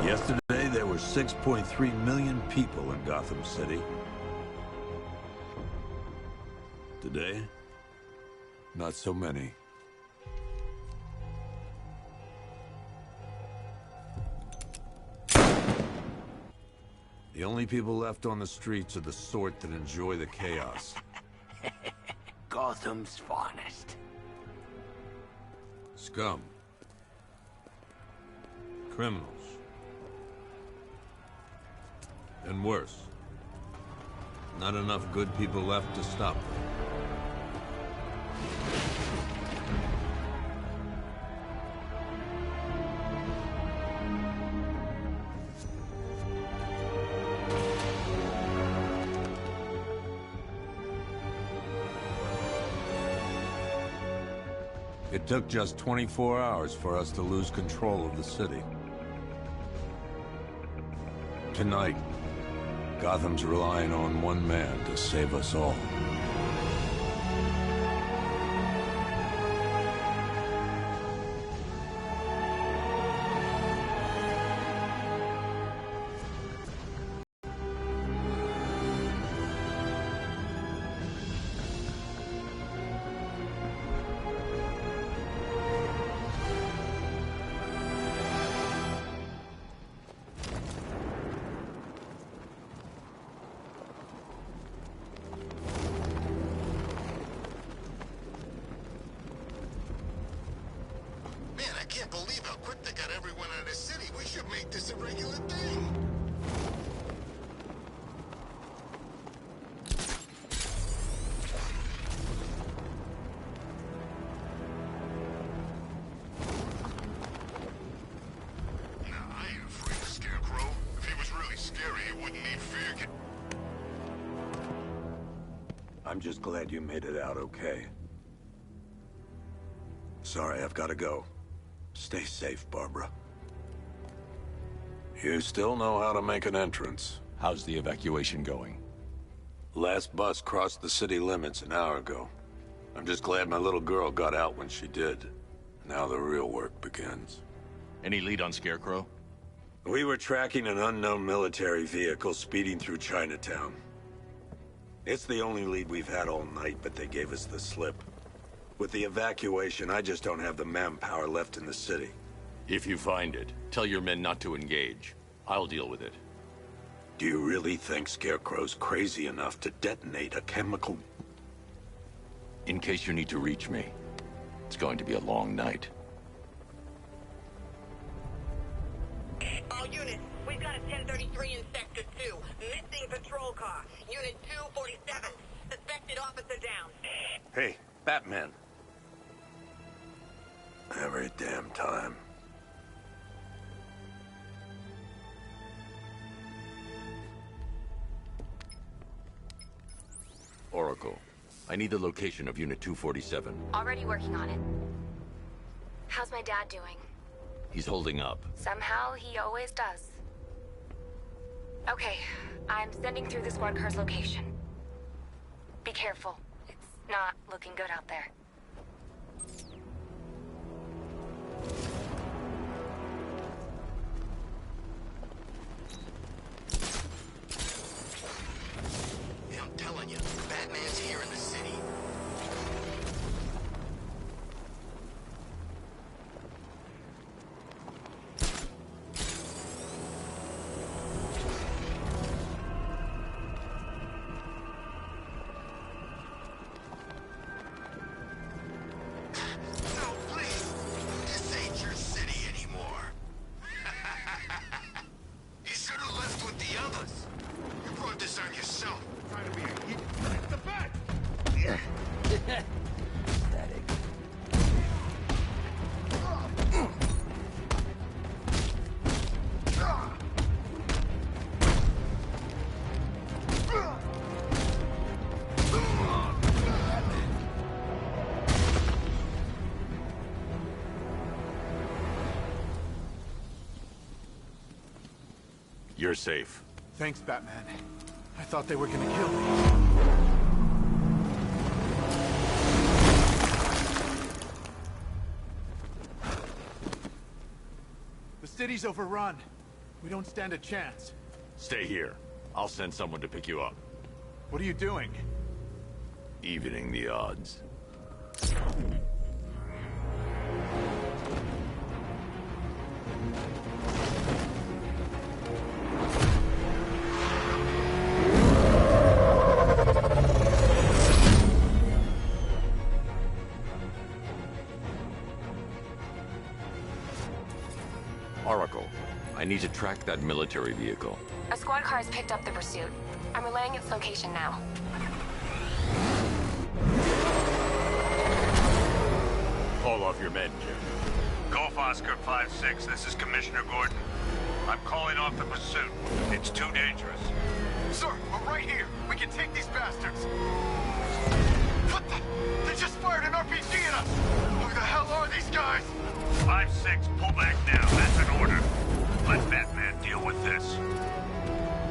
Yesterday, there were 6.3 million people in Gotham City. Today, not so many. The only people left on the streets are the sort that enjoy the chaos. Gotham's finest. Scum. Criminals. And worse. Not enough good people left to stop them. It took just 24 hours for us to lose control of the city. Tonight, Gotham's relying on one man to save us all. I can't believe how quick they got everyone out of the city. We should make this a regular thing. Now, I ain't afraid of Scarecrow. If he was really scary, he wouldn't need fear. I'm just glad you made it out okay. Sorry, I've got to go. Stay safe, Barbara. You still know how to make an entrance. How's the evacuation going? Last bus crossed the city limits an hour ago. I'm just glad my little girl got out when she did. Now the real work begins. Any lead on Scarecrow? We were tracking an unknown military vehicle speeding through Chinatown. It's the only lead we've had all night, but they gave us the slip. With the evacuation, I just don't have the manpower left in the city. If you find it, tell your men not to engage. I'll deal with it. Do you really think Scarecrow's crazy enough to detonate a chemical... In case you need to reach me, it's going to be a long night. All units, we've got a 1033 in Sector 2. Missing patrol car. Unit 247. Suspected officer down. Hey, Batman. Every damn time. Oracle, I need the location of Unit 247. Already working on it. How's my dad doing? He's holding up. Somehow, he always does. Okay, I'm sending through the squad car's location. Be careful. It's not looking good out there. Yeah, I'm telling you, Batman's here in the city. No, please. This ain't your city anymore. You should have left with the others. You brought this on yourself. Trying to be a hit. It's the bat. You're safe. Thanks, Batman. I thought they were gonna kill me. city's overrun. We don't stand a chance. Stay here. I'll send someone to pick you up. What are you doing? Evening the odds. Oracle, I need to track that military vehicle. A squad car has picked up the pursuit. I'm relaying its location now. Call off your men, Jim. Golf Oscar 5-6, this is Commissioner Gordon. I'm calling off the pursuit. It's too dangerous. Sir, we're right here. We can take these bastards. What the? They just fired an RPG at us. Who the hell are these guys? 5-6, pull back now. That's an order. Let Batman deal with this.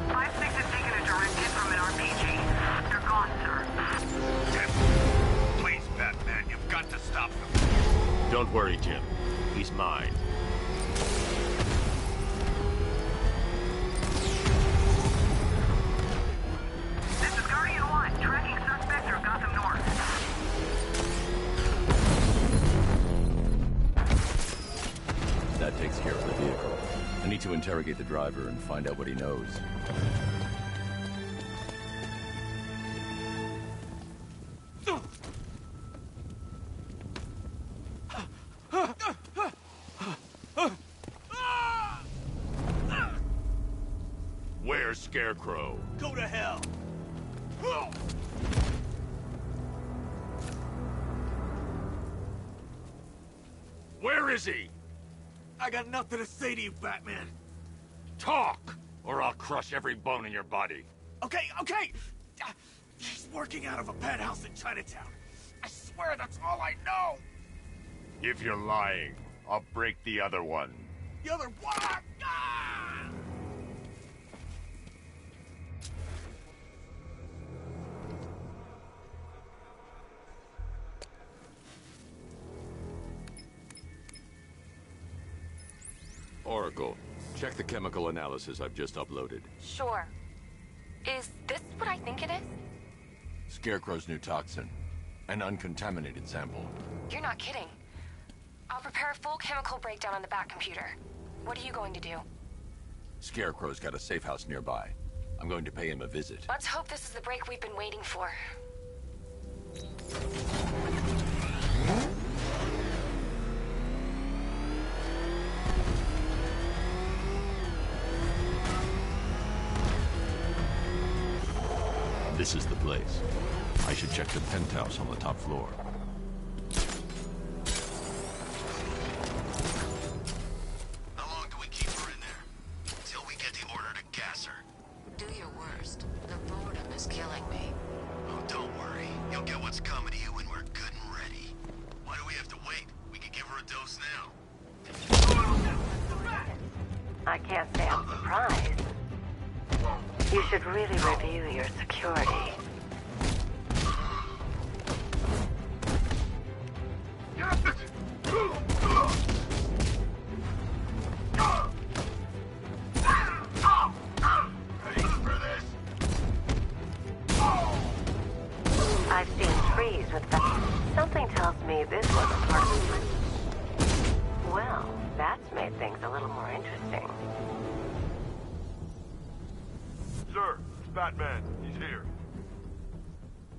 5-6 has taken a direct hit from an RPG. They're gone, sir. Please, Batman, you've got to stop them. Don't worry, Jim. He's mine. This is Guardian 1, tracking suspect through Gotham North. That takes care of the vehicle. I need to interrogate the driver and find out what he knows. Where's Scarecrow? Go to hell! Where is he? I got nothing to say to you, Batman. Talk, or I'll crush every bone in your body. Okay, okay! He's working out of a penthouse in Chinatown. I swear that's all I know! If you're lying, I'll break the other one. The other one! Ah! Oracle, check the chemical analysis I've just uploaded. Sure. Is this what I think it is? Scarecrow's new toxin. An uncontaminated sample. You're not kidding. I'll prepare a full chemical breakdown on the back computer. What are you going to do? Scarecrow's got a safe house nearby. I'm going to pay him a visit. Let's hope this is the break we've been waiting for. This is the place. I should check the penthouse on the top floor. How long do we keep her in there? Until we get the order to gas her. Do your worst. The boredom is killing me. Oh, don't worry. You'll get what's coming to you when we're good and ready. Why do we have to wait? We can give her a dose now. I can't say I'm surprised. You should really review your security. I've seen trees with that. Something tells me this wasn't part of it. Well, that's made things a little more interesting. Sir, it's Batman. He's here.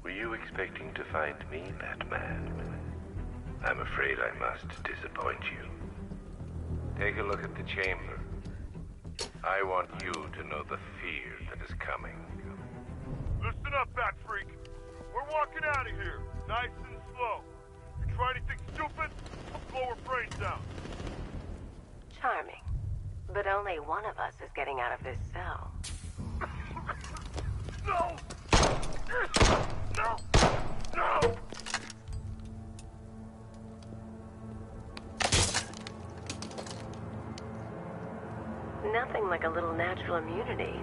Were you expecting to find me, Batman? I'm afraid I must disappoint you. Take a look at the chamber. I want you to know the fear that is coming. Listen up, Bat Freak. We're walking out of here, nice and slow. You try anything stupid, I'll blow her brains out. Charming. But only one of us is getting out of this cell. No! No! No! Nothing like a little natural immunity.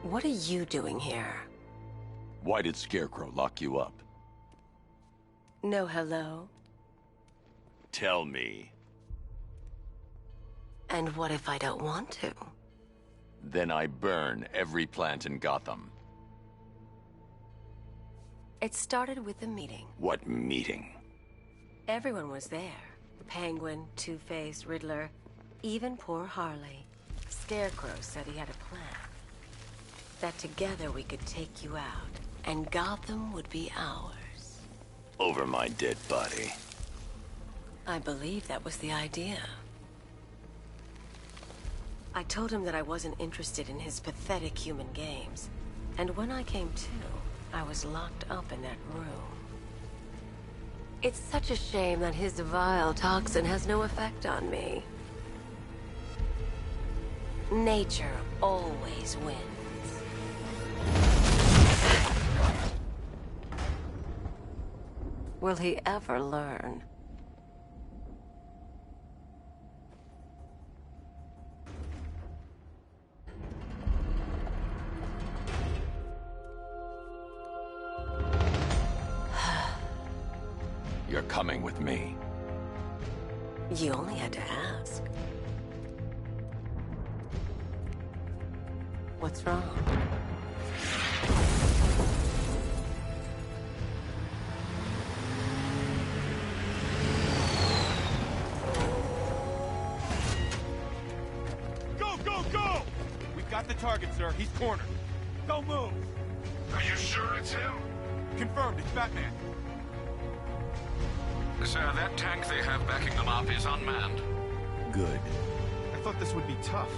What are you doing here? Why did Scarecrow lock you up? No hello? Tell me. And what if I don't want to? Then I burn every plant in Gotham. It started with a meeting. What meeting? Everyone was there. The Penguin, Two-Face, Riddler, even poor Harley. Scarecrow said he had a plan. That together we could take you out, and Gotham would be ours. Over my dead body. I believe that was the idea. I told him that I wasn't interested in his pathetic human games. And when I came to, I was locked up in that room. It's such a shame that his vile toxin has no effect on me. Nature always wins. Will he ever learn? You're coming with me. You only had to ask. What's wrong? Go, go, go! We've got the target, sir. He's cornered. Don't move. Are you sure it's him? Confirmed, it's Batman. Sir, that tank they have backing them up is unmanned. Good. I thought this would be tough.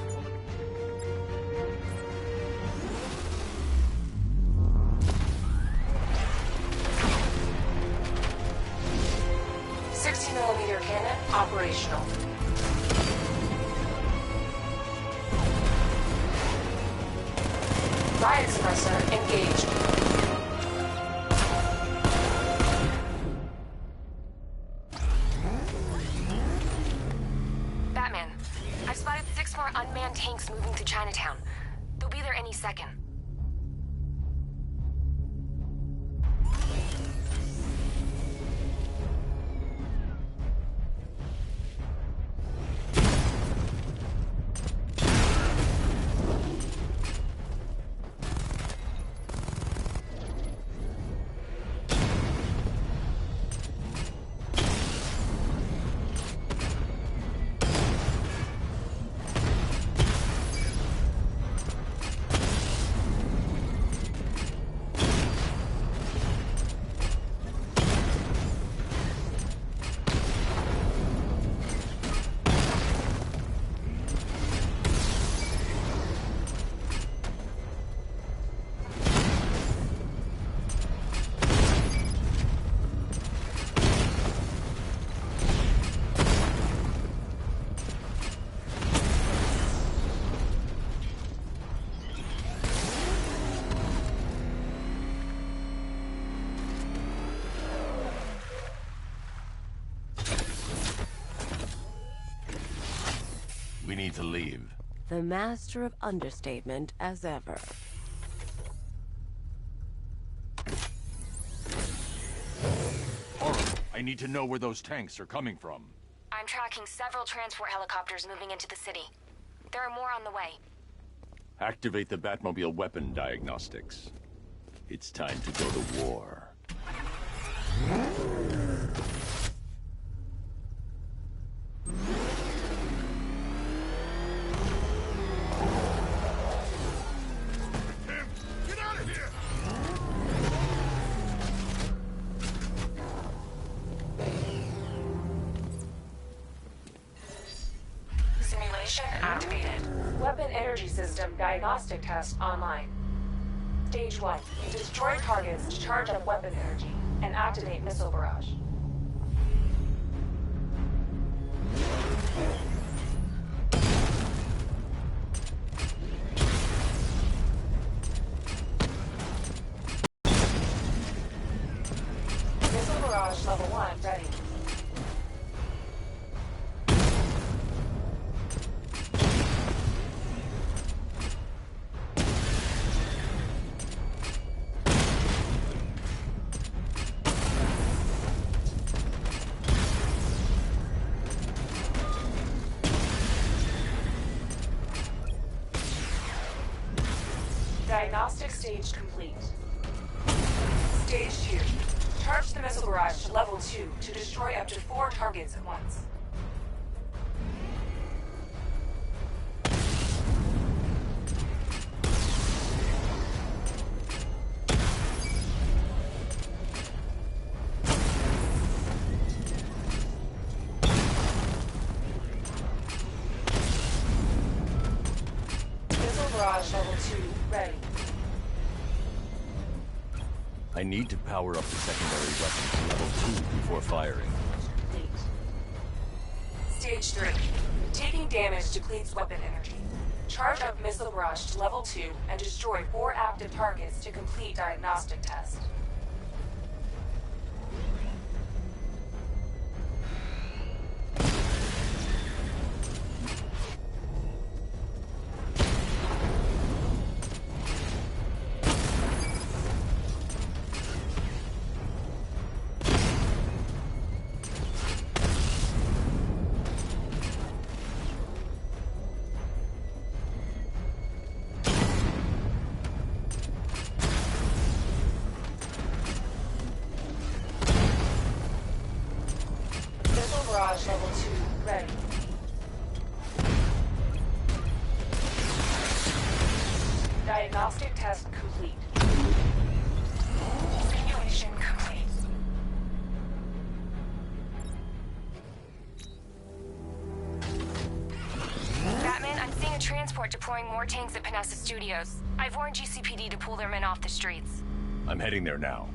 .60mm cannon operational. Riot suppressor engaged. Batman, I've spotted 6 more unmanned tanks moving through Chinatown. They'll be there any second. We need to leave. The master of understatement as ever. I need to know where those tanks are coming from. I'm tracking several transport helicopters moving into the city. There are more on the way. Activate the Batmobile weapon diagnostics. It's time to go to war. Get out of here! Simulation activated. Weapon energy system diagnostic test online. Stage 1. Destroy targets to charge up weapon energy and activate missile barrage. Missile barrage level 1 ready. Diagnostic stage complete. Stage 2. Charge the missile barrage to level 2 to destroy up to 4 targets at once. Missile barrage level 2 ready. I need to power up the secondary weapon to level 2 before firing. Stage 3. Taking damage depletes weapon energy. Charge up missile barrage to level 2 and destroy 4 active targets to complete diagnostic test. Barrage level 2 ready. Diagnostic test complete. Simulation complete. Batman, I'm seeing a transport deploying more tanks at Panessa Studios. I've warned GCPD to pull their men off the streets. I'm heading there now.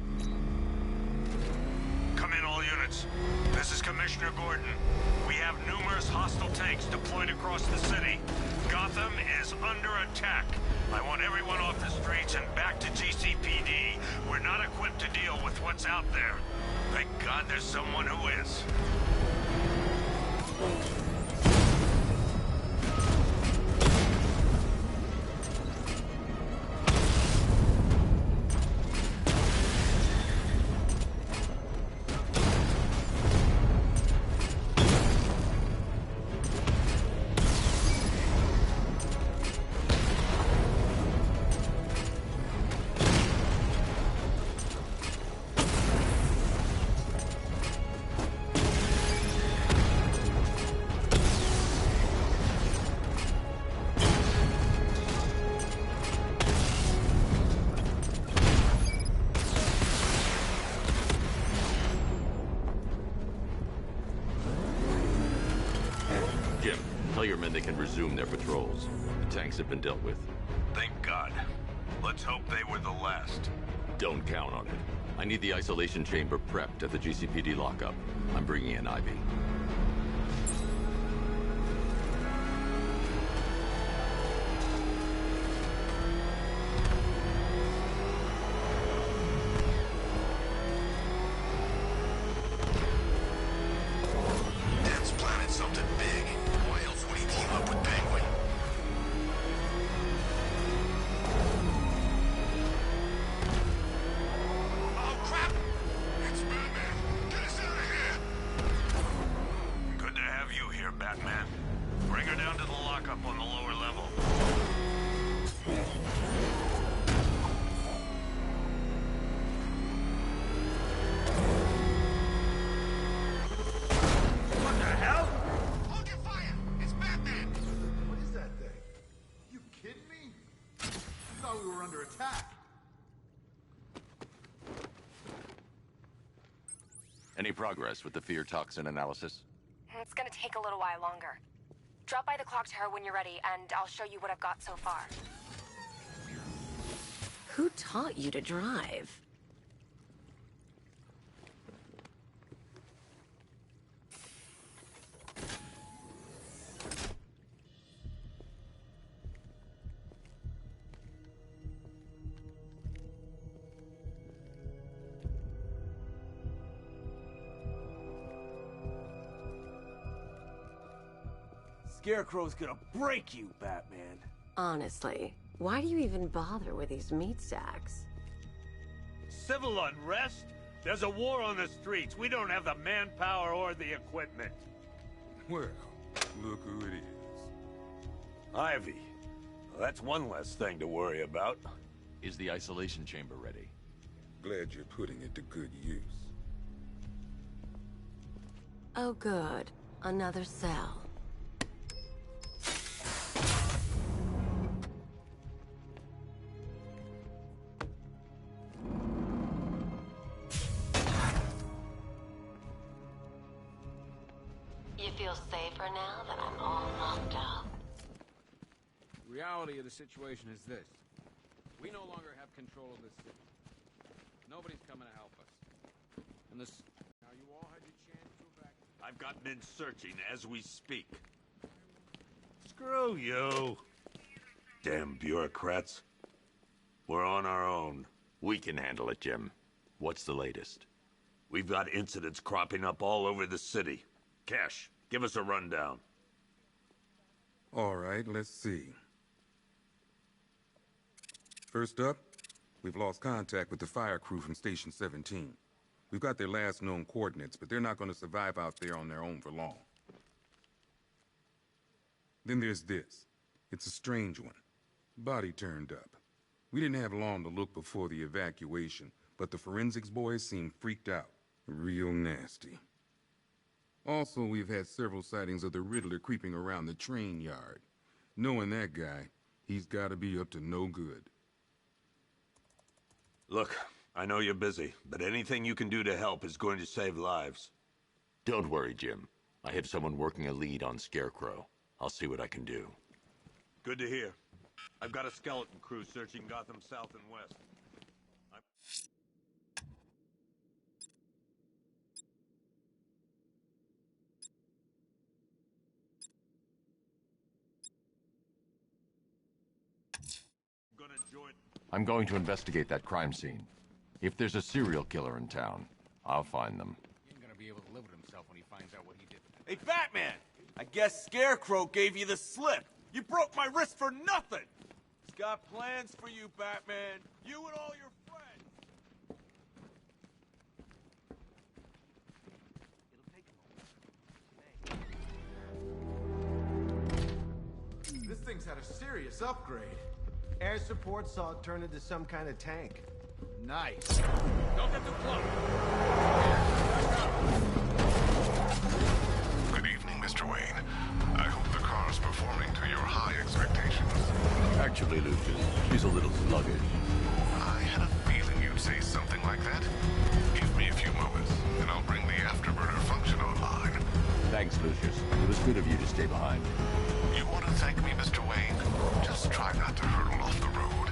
Come in, all units. This is Commissioner Gordon. We have numerous hostile tanks deployed across the city. Gotham is under attack. I want everyone off the streets and back to GCPD. We're not equipped to deal with what's out there. Thank God there's someone who is. Tell your men they can resume their patrols. The tanks have been dealt with. Thank God. Let's hope they were the last. Don't count on it. I need the isolation chamber prepped at the GCPD lockup. I'm bringing in Ivy. Dad's planning something big. Why else would he team up with Penguin? Oh, crap! It's Batman! Get us out of here! Good to have you here, Batman. Bring her down to the lockup on the lower level. What the hell? Hold your fire! It's Batman! What is that thing? You kidding me? I thought we were under attack. Any progress with the fear toxin analysis? It's gonna take a little while longer. Drop by the clock tower when you're ready, and I'll show you what I've got so far. Who taught you to drive? Scarecrow's gonna break you, Batman. Honestly, why do you even bother with these meat sacks? Civil unrest? There's a war on the streets. We don't have the manpower or the equipment. Well, look who it is. Ivy. Well, that's one less thing to worry about. Is the isolation chamber ready? Glad you're putting it to good use. Oh, good. Another cell. You feel safer now that I'm all locked up? The reality of the situation is this. We no longer have control of this city. Nobody's coming to help us. And this... Now, you all had your chance to evacuate. I've got men searching as we speak. Screw you. Damn bureaucrats. We're on our own. We can handle it, Jim. What's the latest? We've got incidents cropping up all over the city. Cash, give us a rundown. All right, let's see. First up, we've lost contact with the fire crew from Station 17. We've got their last known coordinates, but they're not going to survive out there on their own for long. Then there's this. It's a strange one. Body turned up. We didn't have long to look before the evacuation, but the forensics boys seemed freaked out. Real nasty. Also, we've had several sightings of the Riddler creeping around the train yard. Knowing that guy, he's got to be up to no good. Look, I know you're busy, but anything you can do to help is going to save lives. Don't worry, Jim. I have someone working a lead on Scarecrow. I'll see what I can do. Good to hear. I've got a skeleton crew searching Gotham South and West. I'm going to investigate that crime scene. If there's a serial killer in town, I'll find them. He ain't gonna be able to live with himself when he finds out what he did. Hey, Batman! I guess Scarecrow gave you the slip. You broke my wrist for nothing! He's got plans for you, Batman. You and all your friends. This thing's had a serious upgrade. Air support saw it turn into some kind of tank. Nice. Don't get too close. Good evening, Mr. Wayne. I hope the car's performing to your high expectations. Actually, Lucius, she's a little sluggish. I had a feeling you'd say something like that. Give me a few moments, and I'll bring the afterburner function online. Thanks, Lucius. It was good of you to stay behind. You want to thank me, Mr. Wayne? Just try not to hurtle off the road.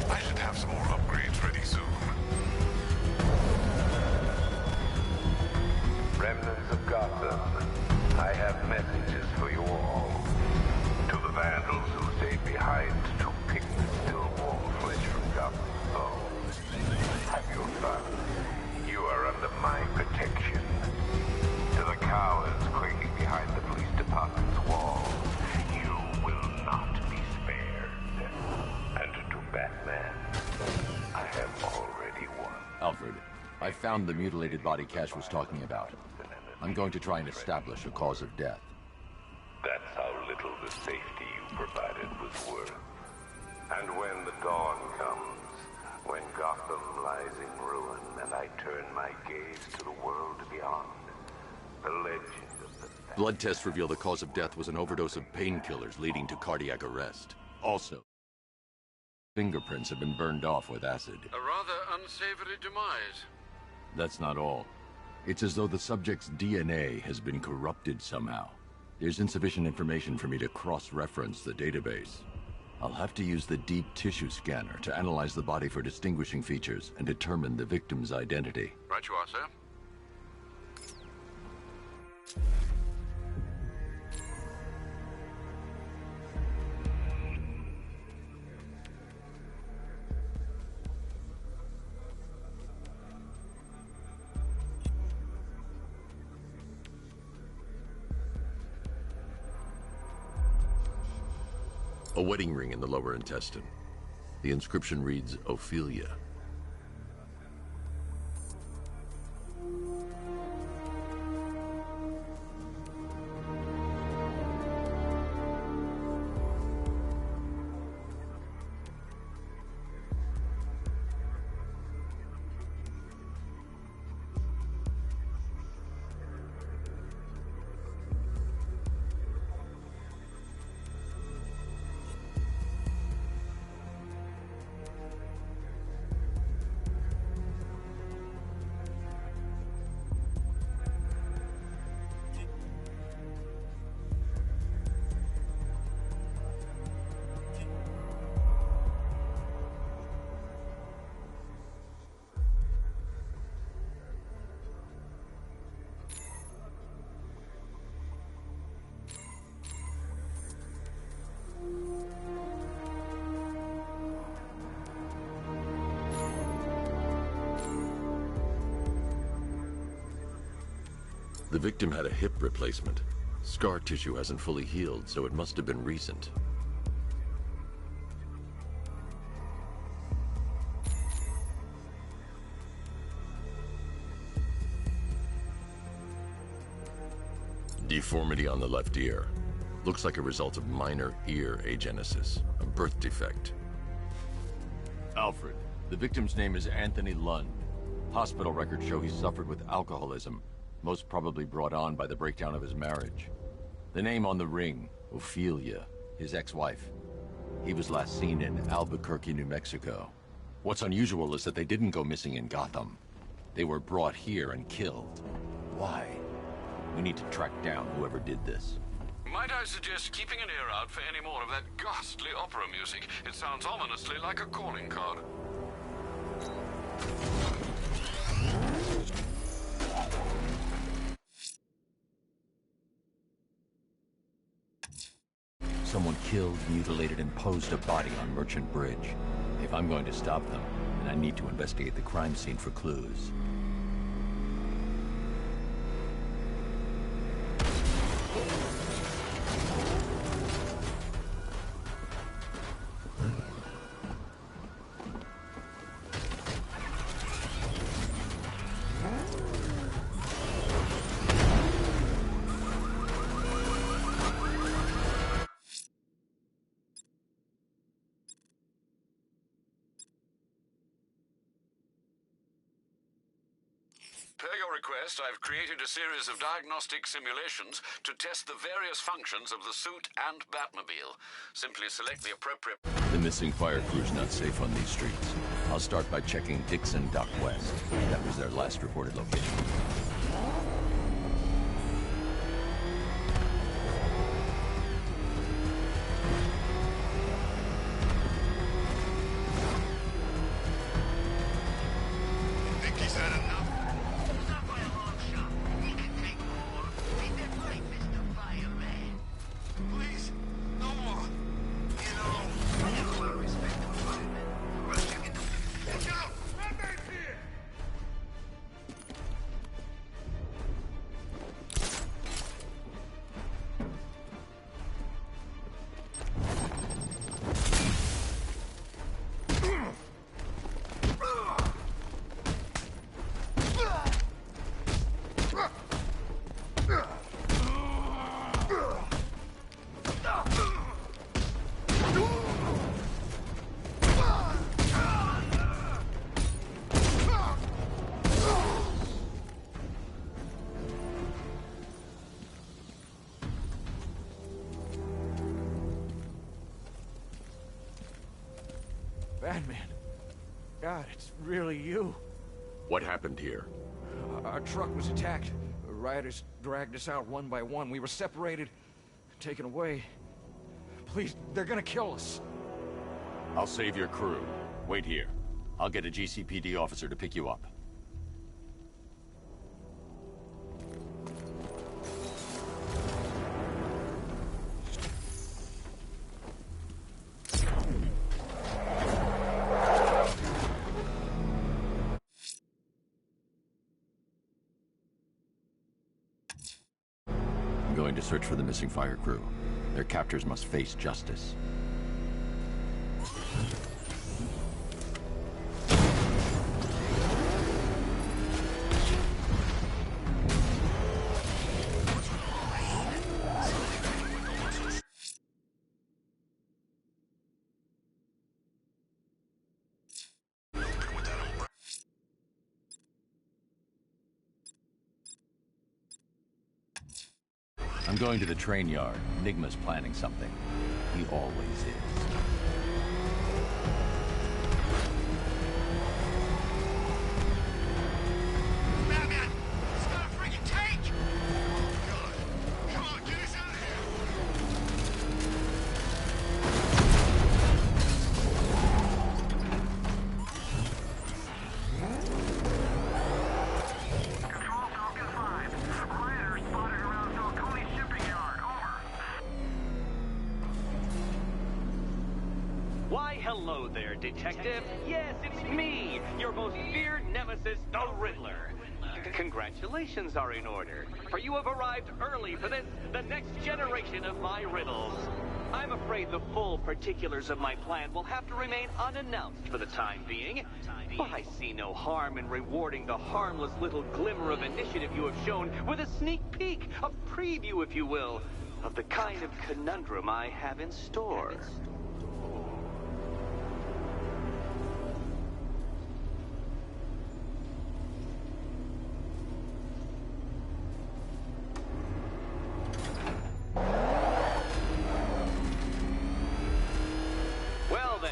I should have some more upgrades ready soon. Remnants of Gotham, I have messages for you all. To the vandals who stayed behind to pick the still warm flesh from Gotham's bones. Have your fun. You are under my protection. To the cowards quaking behind the police department's walls, you will not be spared. And to Batman, I have already won. Alfred, I found the mutilated body Cash was talking about. I'm going to try and establish a cause of death. That's how little the safety you provided was worth. And when the dawn comes, when Gotham lies in ruin, and I turn my gaze to the world beyond, the legend of the... Blood tests reveal the cause of death was an overdose of painkillers leading to cardiac arrest. Also, fingerprints have been burned off with acid. A rather unsavory demise. That's not all. It's as though the subject's DNA has been corrupted somehow. There's insufficient information for me to cross-reference the database. I'll have to use the deep tissue scanner to analyze the body for distinguishing features and determine the victim's identity. Right you are, sir. A wedding ring in the lower intestine. The inscription reads, Ophelia. The victim had a hip replacement. Scar tissue hasn't fully healed, so it must have been recent. Deformity on the left ear. Looks like a result of minor ear agenesis, a birth defect. Alfred, the victim's name is Anthony Lund. Hospital records show he suffered with alcoholism, most probably brought on by the breakdown of his marriage. The name on the ring, Ophelia, his ex-wife. He was last seen in Albuquerque, New Mexico. What's unusual is that they didn't go missing in Gotham. They were brought here and killed. Why? We need to track down whoever did this. Might I suggest keeping an ear out for any more of that ghastly opera music? It sounds ominously like a calling card. Someone killed, mutilated, and posed a body on Merchant Bridge. If I'm going to stop them, then I need to investigate the crime scene for clues. Per your request, I've created a series of diagnostic simulations to test the various functions of the suit and Batmobile. Simply select the appropriate... The missing fire crew's not safe on these streets. I'll start by checking Dixon Dock West. That was their last reported location. Think he's had enough? Please, no more. You know, I respect the firemen. Get out! Batman's here! Batman. God, it's really you. What happened here? Our truck was attacked. Rioters dragged us out one by one. We were separated, taken away. Please, they're gonna kill us. I'll save your crew. Wait here. I'll get a GCPD officer to pick you up. I'm going to search for the missing fire crew. Their captors must face justice. I'm going to the train yard. Enigma's planning something. He always is. Batman! He's got a freaking tank! Oh, God. Come on, get us out of here! Control Falcon 5. Rioters spotted around Falcone shipping yard. Over. Why, hello there, Detective. Yes, it's me, your most feared nemesis, the Riddler. Congratulations are in order, for you have arrived early for this, the next generation of my riddles. I'm afraid the full particulars of my plan will have to remain unannounced for the time being, but I see no harm in rewarding the harmless little glimmer of initiative you have shown with a sneak peek, a preview, if you will, of the kind of conundrum I have in store.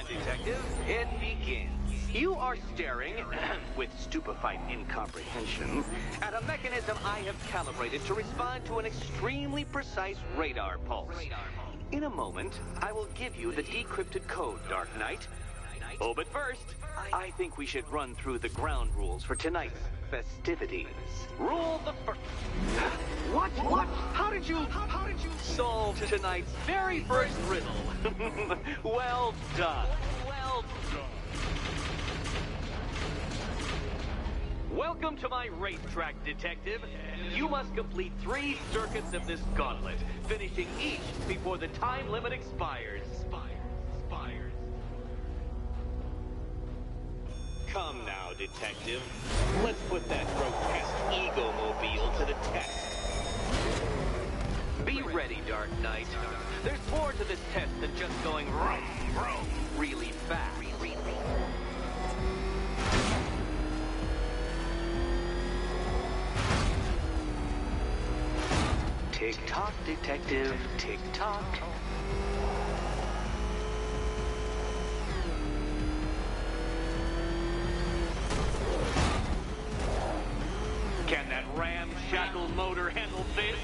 Detective, it begins. You are staring, with stupefied incomprehension, at a mechanism I have calibrated to respond to an extremely precise radar pulse. In a moment, I will give you the decrypted code, Dark Knight. Oh, but first, I think we should run through the ground rules for tonight's festivities. Rule the first... What? How did you solve tonight's very first riddle? Well done. Welcome to my racetrack, Detective. You must complete 3 circuits of this gauntlet, finishing each before the time limit expires. Come now, Detective. Let's put that grotesque ego-mobile to the test. Be ready, Dark Knight. There's more to this test than just going vroom, vroom, really fast. Tick-tock, Detective, tick-tock. Can that ramshackle motor handle this?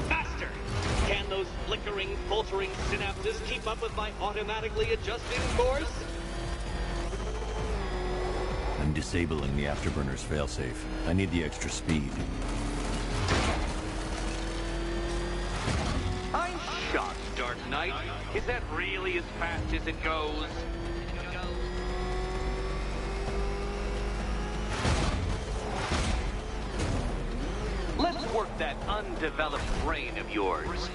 Faster! Can those flickering, faltering synapses keep up with my automatically adjusting course? I'm disabling the afterburner's failsafe. I need the extra speed. I'm shocked, Dark Knight. Is that really as fast as it goes? Let's work that undeveloped brain of yours.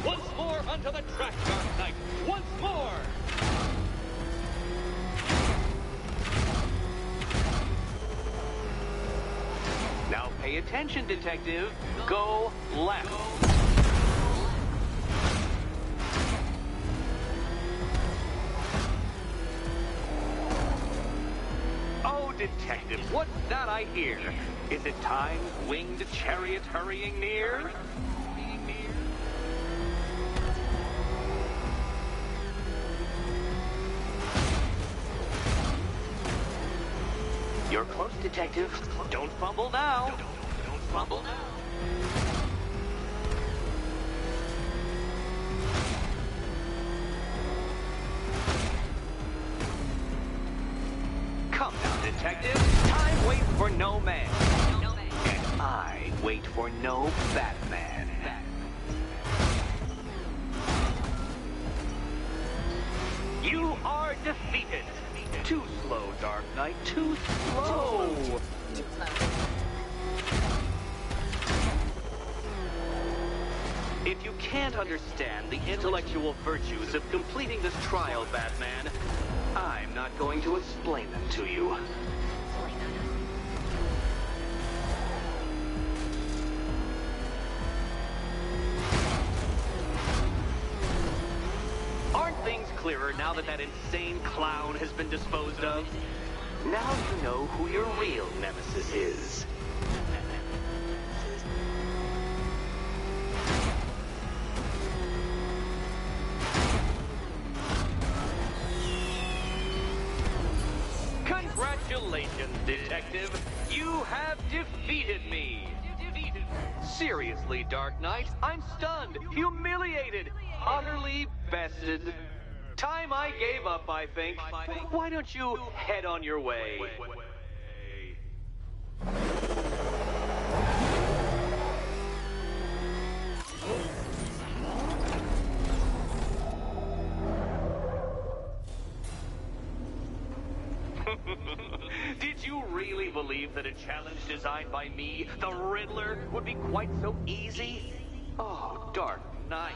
Once more onto the track, Dark Knight. Once more! Now pay attention, Detective. Go left. Oh, Detective, what's that I hear? Is it time's winged chariot hurrying near? You're close, Detective. Don't fumble now. Don't fumble now. Come now, Detective. Time waits for no man. And I wait for no Batman. You are defeated. Too slow, Dark Knight. Too slow. If you can't understand the intellectual virtues of completing this trial, Batman, I'm not going to explain them to you. Aren't things clearer now that insane clown has been disposed of? Now you know who your real nemesis is. Congratulations, Detective. You have defeated me. Seriously, Dark Knight, I'm stunned, humiliated, utterly bested. Time I gave up, I think. Why don't you head on your way? Did you really believe that a challenge designed by me, the Riddler, would be quite so easy? Oh, Dark Knight.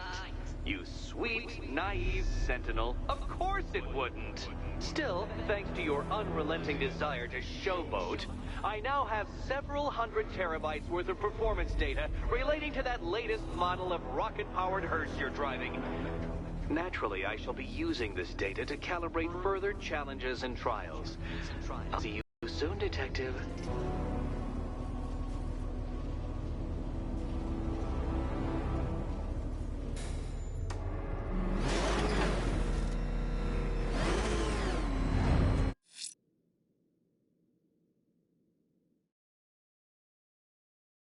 You sweet, naive sentinel. Of course it wouldn't. Still, thanks to your unrelenting desire to showboat, I now have several hundred terabytes worth of performance data relating to that latest model of rocket-powered hearse you're driving. Naturally, I shall be using this data to calibrate further challenges and trials. I'll see you soon, Detective.